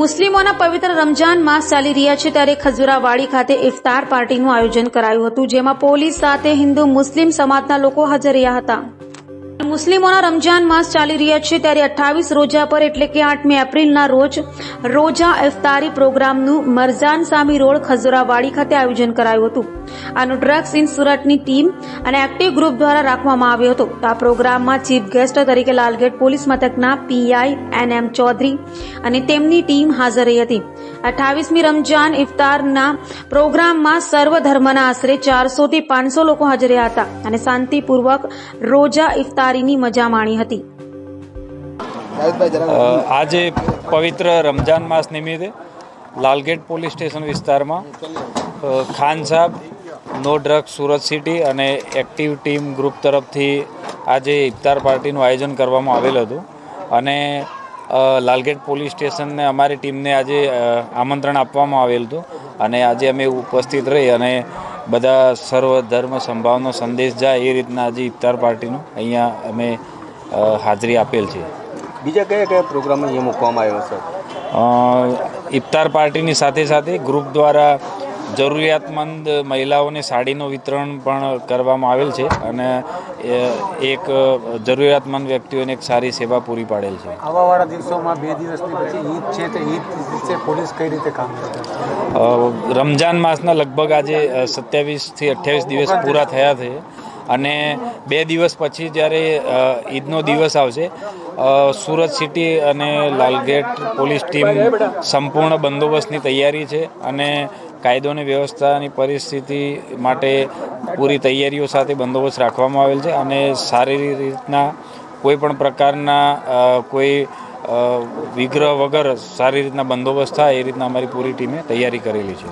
મુસ્લિમોના પવિત્ર રમજાન માસ ચાલી રહ્યા છે ત્યારે ખજુરાવાડી ખાતે ઇફતાર પાર્ટીનું આયોજન કરાયું હતું, જેમાં પોલીસ સાથે હિન્દુ મુસ્લિમ સમાજના લોકો હાજર રહ્યા હતા. મુસ્લિમોના રમજાન માસ ચાલી રહ્યા છે ત્યારે 28 રોજા પર એટલે કે 8મી એપ્રિલના રોજ રોજા ઇફતારી પ્રોગ્રામનું મરજાન સામી રોડ ખજુરાવાડી ખાતે આયોજન કરાયું હતું. આનું ડ્રગ્સ ઇન સુરતની ટીમ અને એક્ટિવ ગ્રુપ દ્વારા રાખવામાં આવ્યો હતો. આ પ્રોગ્રામમાં ચીફ ગેસ્ટ તરીકે લાલગેટ પોલીસ મથકના પીઆઈ NM ચૌધરી અને તેમની ટીમ હાજર રહી હતી. 28મી રમજાન ઇફતારના પ્રોગ્રામમાં સર્વ ધર્મના આશરે 400 થી 500 લોકો હાજર રહ્યા હતા અને શાંતિપૂર્વક રોજા ઇફતારીની મજા માણી હતી. આજે પવિત્ર રમજાન માસ નિમિત્તે લાલગેટ પોલીસ સ્ટેશન વિસ્તારમાં ખાન સાહેબ, નો ડ્રગ્સ સુરત સિટી અને એક્ટિવ ટીમ ગ્રુપ તરફથી આજે ઇફતાર પાર્ટીનું આયોજન કરવામાં આવેલ હતું અને લાલગેટ પોલીસ સ્ટેશનને અમારી ટીમને આજે આમંત્રણ આપવામાં આવેલ હતું અને આજે અમે ઉપસ્થિત રહી અને બધા સર્વ ધર્મ સંભાવનો સંદેશ જાય એ રીતના આજે ઇફતાર પાર્ટીનું અહીંયા અમે હાજરી આપેલ છે. બીજા કયા કયા પ્રોગ્રામ અહીંયા મૂકવામાં આવ્યો છે? ઇફતાર પાર્ટીની સાથે સાથે ગ્રુપ દ્વારા જરૂરિયાતમંદ મહિલાઓને સાડીનું વિતરણ પણ કરવામાં આવેલ છે અને એક જરૂરિયાતમંદ વ્યક્તિઓને એક સારી સેવા પૂરી પાડેલ છે. આવાવાળા દિવસોમાં 2 દિવસની પછી ઈદ છે તો ઈદ દિવસે પોલીસ કઈ રીતે કામ કરે છે? રમજાન માસના લગભગ આજે 27 થી 28 દિવસ પૂરા થયા છે અને 2 દિવસ પછી જ્યારે ઈદનો દિવસ આવશે, સુરત સિટી અને લાલગેટ પોલીસ ટીમ સંપૂર્ણ બંદોબસ્તની તૈયારી છે અને કાયદો અને વ્યવસ્થાની પરિસ્થિતિ માટે પૂરી તૈયારીઓ સાથે બંદોબસ્ત રાખવામાં આવેલ છે અને સારી રીતના કોઈ પણ પ્રકારના કોઈ વિગ્રહ વગર સારી રીતના બંદોબસ્ત થાય એ રીતના અમારી પૂરી ટીમે તૈયારી કરેલી છે.